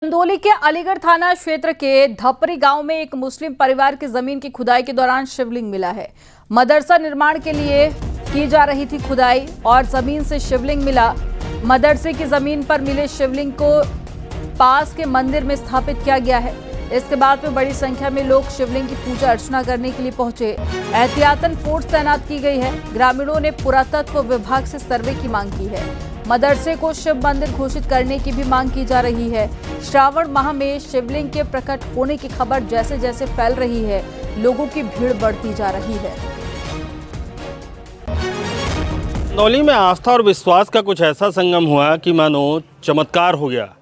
चंदौली के अलीगढ़ थाना क्षेत्र के धपरी गांव में एक मुस्लिम परिवार की जमीन की खुदाई के दौरान शिवलिंग मिला है। मदरसा निर्माण के लिए की जा रही थी खुदाई और जमीन से शिवलिंग मिला। मदरसे की जमीन पर मिले शिवलिंग को पास के मंदिर में स्थापित किया गया है। इसके बाद में बड़ी संख्या में लोग शिवलिंग की पूजा अर्चना करने के लिए पहुंचे। एहतियातन फोर्स तैनात की गई है। ग्रामीणों ने पुरातत्व विभाग से सर्वे की मांग की है। मदरसे को शिव मंदिर घोषित करने की भी मांग की जा रही है। श्रावण माह में शिवलिंग के प्रकट होने की खबर जैसे जैसे फैल रही है, लोगों की भीड़ बढ़ती जा रही है। चंदौली में आस्था और विश्वास का कुछ ऐसा संगम हुआ कि मानो चमत्कार हो गया।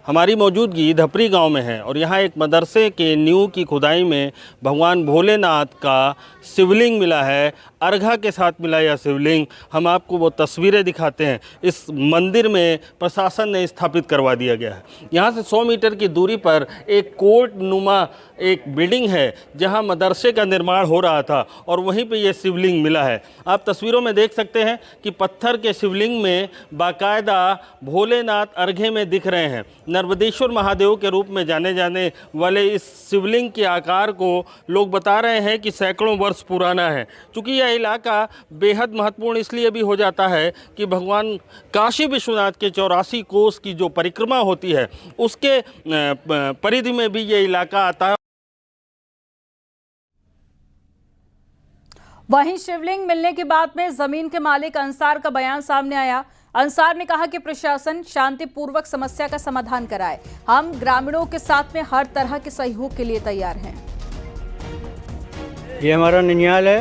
हमारी मौजूदगी धपरी गांव में है और यहाँ एक मदरसे के नींव की खुदाई में भगवान भोलेनाथ का शिवलिंग मिला है। अर्घा के साथ मिला यह शिवलिंग, हम आपको वो तस्वीरें दिखाते हैं। इस मंदिर में प्रशासन ने स्थापित करवा दिया गया है। यहाँ से 100 मीटर की दूरी पर एक कोर्ट नुमा एक बिल्डिंग है जहाँ मदरसे का निर्माण हो रहा था और वहीं पे ये शिवलिंग मिला है। आप तस्वीरों में देख सकते हैं कि पत्थर के शिवलिंग में बाकायदा भोलेनाथ अर्घे में दिख रहे हैं। नर्मदेश्वर महादेव के रूप में जाने जाने वाले इस शिवलिंग के आकार को लोग बता रहे हैं कि सैकड़ों वर्ष पुराना है। चूँकि यह इलाका बेहद महत्वपूर्ण इसलिए भी हो जाता है कि भगवान काशी विश्वनाथ के 84 कोस की जो परिक्रमा होती है उसके परिधि में भी ये इलाका आता है। वहीं शिवलिंग मिलने के बाद में जमीन के मालिक अंसार का बयान सामने आया। अंसार ने कहा कि प्रशासन शांतिपूर्वक समस्या का समाधान कराए। हम ग्रामीणों के साथ में हर तरह के सहयोग के लिए तैयार हैं। ये हमारा ननियाल है।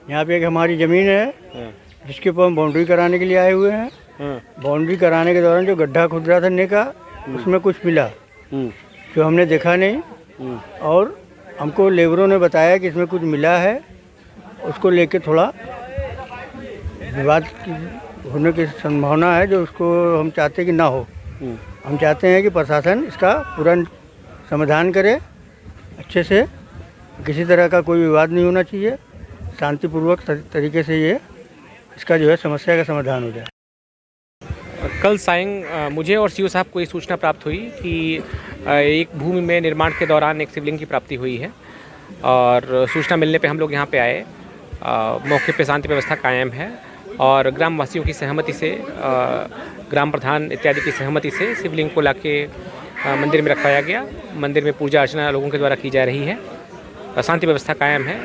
यहाँ पे एक हमारी ज़मीन है जिसके ऊपर हम बाउंड्री कराने के लिए आए हुए हैं। बाउंड्री कराने के दौरान जो गड्ढा खुद रहा था ने का उसमें कुछ मिला जो हमने देखा नहीं और हमको लेबरों ने बताया कि इसमें कुछ मिला है। उसको लेके थोड़ा विवाद होने की संभावना है जो उसको हम चाहते कि ना हो। हम चाहते हैं कि प्रशासन इसका पूरा समाधान करे अच्छे से। किसी तरह का कोई विवाद नहीं होना चाहिए। शांतिपूर्वक तरीके से ये इसका जो है समस्या का समाधान हो जाए। कल सायं मुझे और सीओ साहब को ये सूचना प्राप्त हुई कि एक भूमि में निर्माण के दौरान एक शिवलिंग की प्राप्ति हुई है और सूचना मिलने पे हम लोग यहाँ पे आए। मौके पे शांति व्यवस्था कायम है और ग्रामवासियों की सहमति से, ग्राम प्रधान इत्यादि की सहमति से शिवलिंग को लाके मंदिर में रखवाया गया। मंदिर में पूजा अर्चना लोगों के द्वारा की जा रही है। शांति व्यवस्था कायम है।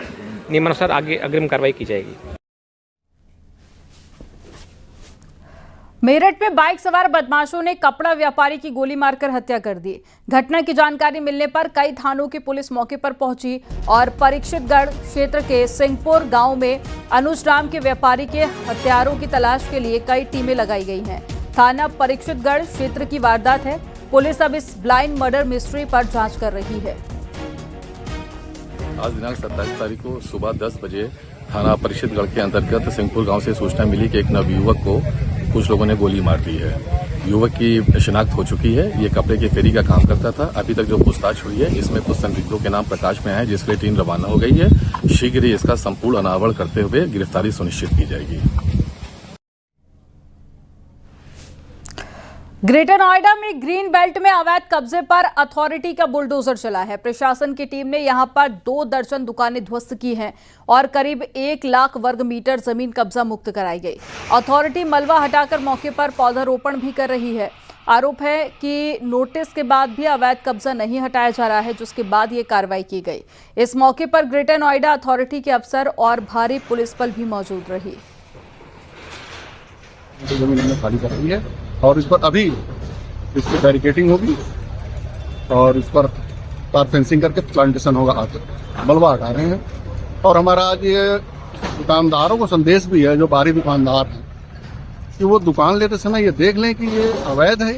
नियमानुसार आगे अग्रिम कार्रवाई की जाएगी। मेरठ में बाइक सवार बदमाशों ने कपड़ा व्यापारी की गोली मारकर हत्या कर दी। घटना की जानकारी मिलने पर कई थानों की पुलिस मौके पर पहुंची और परीक्षितगढ़ क्षेत्र के सिंहपुर गांव में अनुज नाम के व्यापारी के हत्यारों की तलाश के लिए कई टीमें लगाई गई हैं। थाना परीक्षितगढ़ क्षेत्र की वारदात है। पुलिस अब इस ब्लाइंड मर्डर मिस्ट्री पर जांच कर रही है। आज दिनांक 27 तारीख को सुबह 10 बजे थाना परीक्षितगढ़ के अंतर्गत सिंहपुर गांव से सूचना मिली कि एक नवयुवक को कुछ लोगों ने गोली मार दी है। युवक की शिनाख्त हो चुकी है। ये कपड़े की फेरी का काम करता था। अभी तक जो पूछताछ हुई है इसमें कुछ संदिग्धों के नाम प्रकाश में आए जिसके लिए टीम रवाना हो गई है। शीघ्र ही इसका संपूर्ण अनावरण करते हुए गिरफ्तारी सुनिश्चित की जाएगी। ग्रेटर नोएडा में ग्रीन बेल्ट में अवैध कब्जे पर अथॉरिटी का बुलडोजर चला है। प्रशासन की टीम ने यहां पर 2 दर्जन दुकानें ध्वस्त की हैं और करीब 1 लाख वर्ग मीटर जमीन कब्जा मुक्त कराई गई। अथॉरिटी मलबा हटाकर मौके पर पौधारोपण भी कर रही है। आरोप है कि नोटिस के बाद भी अवैध कब्जा नहीं हटाया जा रहा है, जिसके बाद ये कार्रवाई की गई। इस मौके पर ग्रेटर नोएडा अथॉरिटी के अफसर और भारी पुलिस बल भी मौजूद रही। खाली कर रही है और इस पर अभी इसकी बैरिकेटिंग होगी और इस पर तार फेंसिंग करके प्लांटेशन होगा। आगे मलबा हटा रहे हैं और हमारा आज ये दुकानदारों को संदेश भी है जो बाहरी दुकानदार हैं कि वो दुकान लेते समय ये देख लें कि ये अवैध है,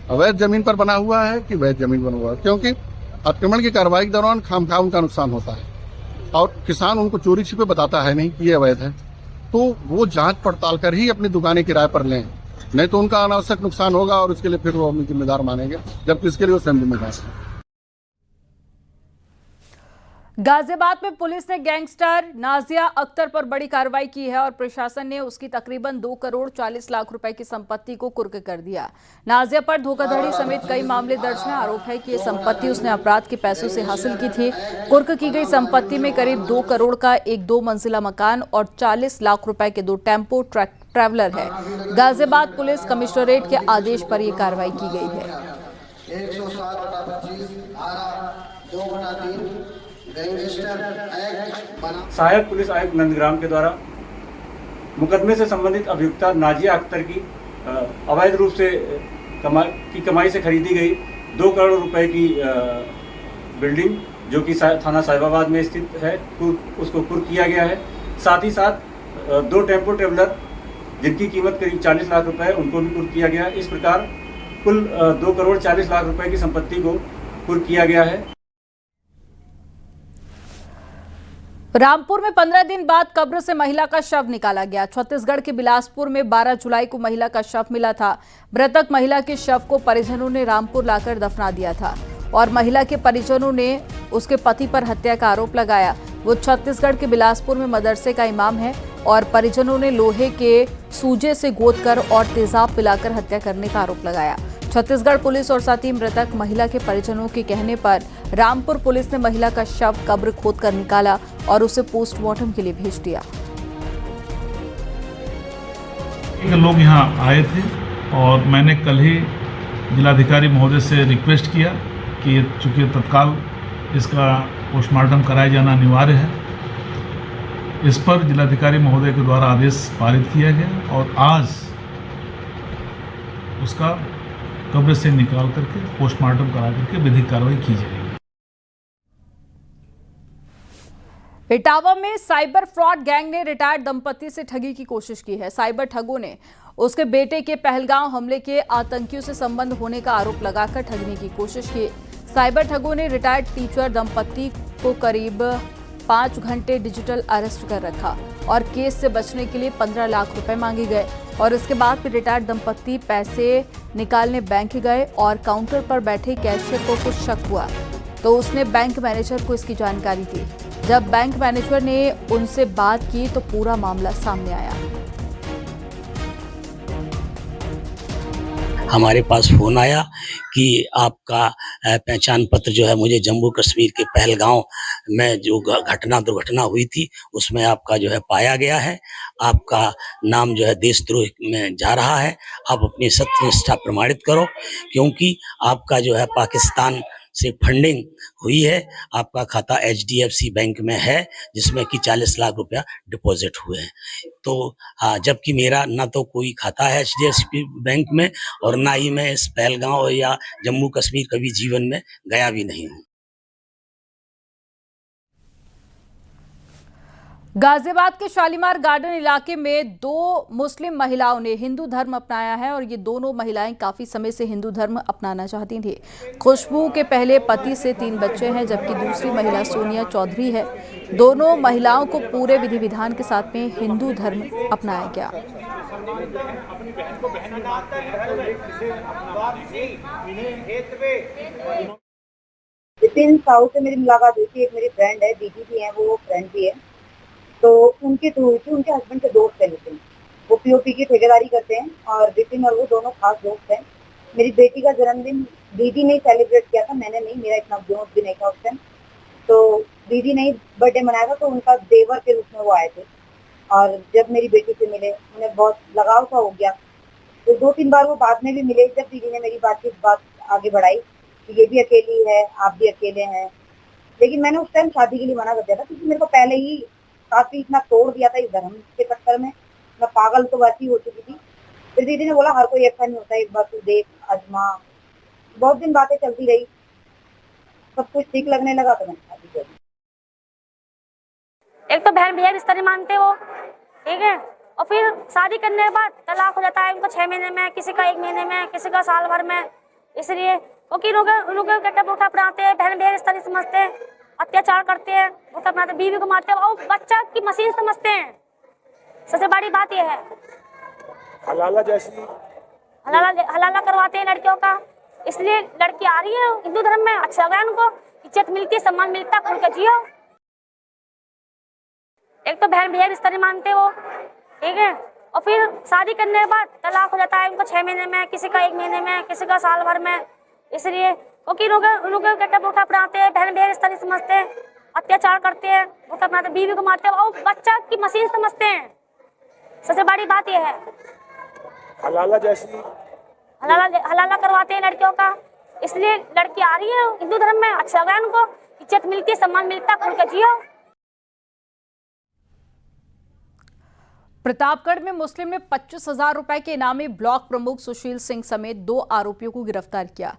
अवैध जमीन पर बना हुआ है कि वैध जमीन बना हुआ है। क्योंकि अतिक्रमण की कार्रवाई के दौरान खामखा उनका नुकसान होता है और किसान उनको चोरी छिपे बताता है नहीं कि ये अवैध है, तो वो जांच पड़ताल कर ही अपनी दुकानें किराए पर लें, नहीं तो उनका अनावश्यक नुकसान होगा और उसके लिए फिर वो अपनी जिम्मेदार मानेंगे, जबकि इसके लिए वो स्वयं जिम्मेदार है। गाजियाबाद में पुलिस ने गैंगस्टर नाजिया अख्तर पर बड़ी कार्रवाई की है और प्रशासन ने उसकी तकरीबन 2 करोड़ 40 लाख रुपए की संपत्ति को कुर्क कर दिया। नाजिया पर धोखाधड़ी समेत कई मामले दर्ज हैं। आरोप है कि ये संपत्ति उसने अपराध के पैसों से हासिल की थी। कुर्क की गई संपत्ति में करीब 2 करोड़ का एक 2 मंजिला मकान और 40 लाख रुपए के 2 टेम्पो ट्रैवलर है। गाजियाबाद पुलिस कमिश्नरेट के आदेश पर यह कार्रवाई की गई है। 107/25 सहायक पुलिस आयुक्त नंदग्राम के द्वारा मुकदमे से संबंधित अभियुक्ता नाजिया अख्तर की अवैध रूप से कमाई से खरीदी गई 2 करोड़ रुपए की बिल्डिंग जो कि थाना साहिबाबाद में स्थित है, उसको कुर्क किया गया है। साथ ही साथ 2 टेम्पो ट्रेवलर जिनकी कीमत करीब 40 लाख रुपए है, उनको भी कुर्क किया गया। इस प्रकार कुल 2 करोड़ 40 लाख रुपए की संपत्ति को कुर्क किया गया है। रामपुर में 15 दिन बाद कब्र से महिला का शव निकाला गया। छत्तीसगढ़ के बिलासपुर में 12 जुलाई को महिला का शव मिला था। मृतक महिला के शव को परिजनों ने रामपुर लाकर दफना दिया था और महिला के परिजनों ने उसके पति पर हत्या का आरोप लगाया। वो छत्तीसगढ़ के बिलासपुर में मदरसे का इमाम है और परिजनों ने लोहे के सूजे से गोदकर और तेजाब पिलाकर हत्या करने का आरोप लगाया। छत्तीसगढ़ पुलिस और साथ ही मृतक महिला के परिजनों के कहने पर रामपुर पुलिस ने महिला का शव कब्र खोदकर निकाला और उसे पोस्टमार्टम के लिए भेज दिया। लोग यहाँ आए थे और मैंने कल ही जिलाधिकारी महोदय से रिक्वेस्ट किया कि चूंकि तत्काल इसका पोस्टमार्टम कराया जाना अनिवार्य है, इस पर जिलाधिकारी महोदय के द्वारा आदेश पारित किया गया और आज उसका कब्र से निकाल करके पोस्टमार्टम करा करके विधिक कार्रवाई की जाएगी। इटावा में साइबर फ्रॉड गैंग ने रिटायर्ड दंपति से ठगी की कोशिश की है। साइबर ठगों ने उसके बेटे के पहलगांव हमले के आतंकियों से संबंध होने का आरोप लगाकर ठगने की कोशिश की। साइबर ठगों ने रिटायर्ड टीचर दंपति को करीब 5 घंटे डिजिटल अरेस्ट कर रखा और केस से बचने के लिए 15 लाख रुपए मांगे गए और इसके बाद फिर रिटायर्ड दंपति पैसे निकालने बैंक गए और काउंटर पर बैठे कैशियर को कुछ शक हुआ तो उसने बैंक मैनेजर को इसकी जानकारी दी। जब बैंक मैनेजर ने उनसे बात की तो पूरा मामला सामने आया। हमारे पास फोन आया कि आपका पहचान पत्र जो है मुझे जम्मू कश्मीर के पहलगांव में जो दुर्घटना हुई थी उसमें आपका जो है पाया गया है। आपका नाम जो है देशद्रोह में जा रहा है। आप अपनी सत्यनिष्ठा प्रमाणित करो क्योंकि आपका जो है पाकिस्तान से फंडिंग हुई है। आपका खाता HDFC बैंक में है जिसमें कि 40 लाख रुपया डिपॉजिट हुए हैं। तो जबकि मेरा ना तो कोई खाता है HDFC बैंक में और ना ही मैं इस पहलगांव या जम्मू कश्मीर कभी जीवन में गया भी नहीं हूँ। गाजियाबाद के शालीमार गार्डन इलाके में 2 मुस्लिम महिलाओं ने हिंदू धर्म अपनाया है और ये दोनों महिलाएं काफी समय से हिंदू धर्म अपनाना चाहती थी। खुशबू के पहले पति से 3 बच्चे हैं जबकि दूसरी महिला सोनिया चौधरी है। दोनों महिलाओं को पूरे विधि विधान के साथ में हिंदू धर्म अपनाया गया। 3 साल से मेरी मुलाकात हुई थी। एक मेरी फ्रेंड है, दीदी भी है, वो फ्रेंड भी है, तो उनके थ्रू हुई थी। उनके हस्बैंड के दोस्त है नितिन, वो पीओपी की ठेकेदारी करते हैं और विपिन और वो दोनों खास दोस्त हैं। मेरी बेटी का जन्मदिन दीदी ने सेलिब्रेट किया था, मैंने नहीं, मेरा इतना दोस्त भी नहीं था उस टाइम। तो दीदी ने बर्थडे मनाया था तो उनका देवर के रूप में वो आए थे और जब मेरी बेटी से मिले उन्हें बहुत लगाव सा हो गया। तो 2-3 बार वो बाद में भी मिले। जब दीदी ने मेरी बात आगे बढ़ाई कि ये भी अकेली है, आप भी अकेले हैं, लेकिन मैंने उस टाइम शादी के लिए मना कर दिया था क्योंकि मेरे को पहले ही काफी इतना तोड़ दिया था इस धर्म के चक्कर में। मैं पागल तो वैसी हो चुकी थी। फिर दीदी ने बोला हर कोई ऐसा नहीं होता, एक बार तू देख आजमा। बहुत दिन बातें चलती रही, सब कुछ ठीक लगने लगा तो मैंने शादी कर दी। एक तो बहन भैया रिश्ता नहीं मानते वो, ठीक है, और फिर शादी करने के बाद तलाक हो जाता है उनको 6 महीने में, किसी का 1 महीने में, किसी का साल भर में। इसलिए क्योंकि लोग गड्ढा बोटा अपनाते हैं, बहन भैया रिश्ता नहीं समझते, अत्याचार करते हैं, बोटा अपनाते, बीवी को मारते हैं और बच्चा की मशीन समझते हैं। सबसे बड़ी बात यह है हलाला करवाते हैं लड़कियों का। इसलिए लड़की आ रही है हिंदू धर्म में, अच्छा लग रहा है उनको, इज्जत मिलती है, सम्मान मिलता है, खुल के जियो। एक तो बहन भैया रिश्ता नहीं मानते वो, ठीक है, और फिर शादी करने के बाद तलाक हो जाता है उनको 6 महीने में, किसी का 1 महीने में, किसी का साल भर में। इसलिए क्योंकि लोग गड्ढा बूठा अपनाते हैं, बहन भैया रिश्ता नहीं समझते, अत्याचार करते हैं, बूठा अपनाते, बीवी को मारते हैं और बच्चा की मशीन समझते हैं। सबसे बड़ी बात यह है, हलाला जैसी हलाला करवाते हैं लड़कियों का। इसलिए लड़की आ रही है हिंदू धर्म में, अच्छा लगा उनको, इज्जत मिलती है, सम्मान मिलता है, खुल के जियो। प्रतापगढ़ में मुस्लिम ने 25,000 रुपए के इनामी ब्लॉक प्रमुख सुशील सिंह समेत 2 आरोपियों को गिरफ्तार किया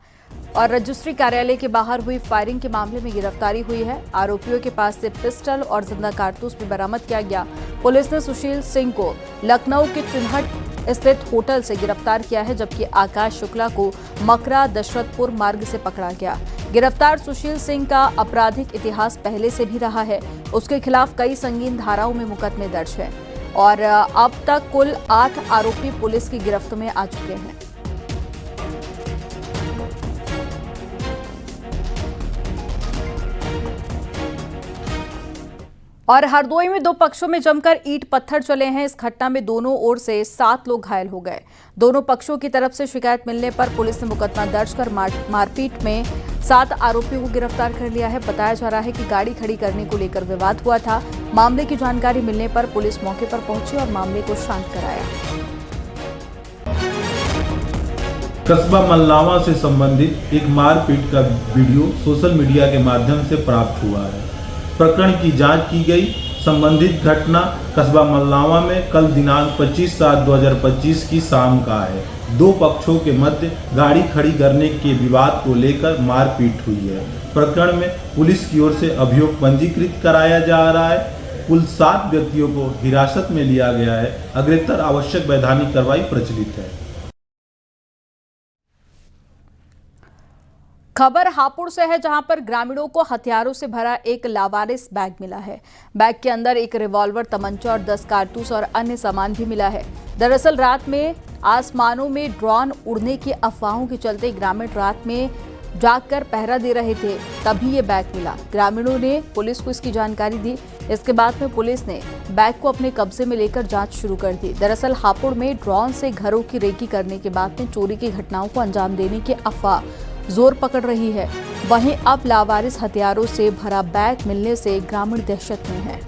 और रजिस्ट्री कार्यालय के बाहर हुई फायरिंग के मामले में गिरफ्तारी हुई है। आरोपियों के पास से पिस्टल और जिंदा कारतूस भी बरामद किया गया। पुलिस ने सुशील सिंह को लखनऊ के चिन्हट स्थित होटल से गिरफ्तार किया है, जबकि आकाश शुक्ला को मकरा दशरथपुर मार्ग से पकड़ा गया। गिरफ्तार सुशील सिंह का आपराधिक इतिहास पहले से भी रहा है। उसके खिलाफ कई संगीन धाराओं में मुकदमे दर्ज है और अब तक कुल 8 आरोपी पुलिस की गिरफ्त में आ चुके हैं। और हरदोई में 2 पक्षों में जमकर ईंट पत्थर चले हैं। इस घटना में दोनों ओर से 7 लोग घायल हो गए। दोनों पक्षों की तरफ से शिकायत मिलने पर पुलिस ने मुकदमा दर्ज कर मारपीट में 7 आरोपियों को गिरफ्तार कर लिया है। बताया जा रहा है कि गाड़ी खड़ी करने को लेकर विवाद हुआ था। मामले की जानकारी मिलने पर पुलिस मौके पर पहुंची और मामले को शांत कराया। कस्बा मल्लावा से संबंधित एक मारपीट का वीडियो सोशल मीडिया के माध्यम से प्राप्त हुआ है। प्रकरण की जांच की गई। संबंधित घटना कस्बा मल्लावा में कल दिनांक 25/7/2025 की शाम का है। 2 पक्षों के मध्य गाड़ी खड़ी करने के विवाद को लेकर मारपीट हुई है। प्रकरण में पुलिस की ओर से अभियोग पंजीकृत कराया जा रहा है। कुल 7 व्यक्तियों को हिरासत में लिया गया है। अग्रेतर आवश्यक वैधानिक कार्रवाई प्रचलित है। खबर हापुड़ से है, जहां पर ग्रामीणों को हथियारों से भरा एक लावारिस बैग मिला है। बैग के अंदर एक रिवॉल्वर, तमंचा और 10 कारतूस और अन्य सामान भी मिला है। दरअसल रात में आसमानों में ड्रोन उड़ने की अफवाहों के चलते ग्रामीण रात में जागकर पहरा दे रहे थे, तभी ये बैग मिला। ग्रामीणों ने पुलिस को इसकी जानकारी दी। इसके बाद में पुलिस ने बैग को अपने कब्जे में लेकर जांच शुरू कर दी। दरअसल हापुड़ में ड्रोन से घरों की रेकी करने के बाद में चोरी की घटनाओं को अंजाम देने की अफवाह जोर पकड़ रही है। वहीं अब लावारिस हथियारों से भरा बैग मिलने से ग्रामीण दहशत में है।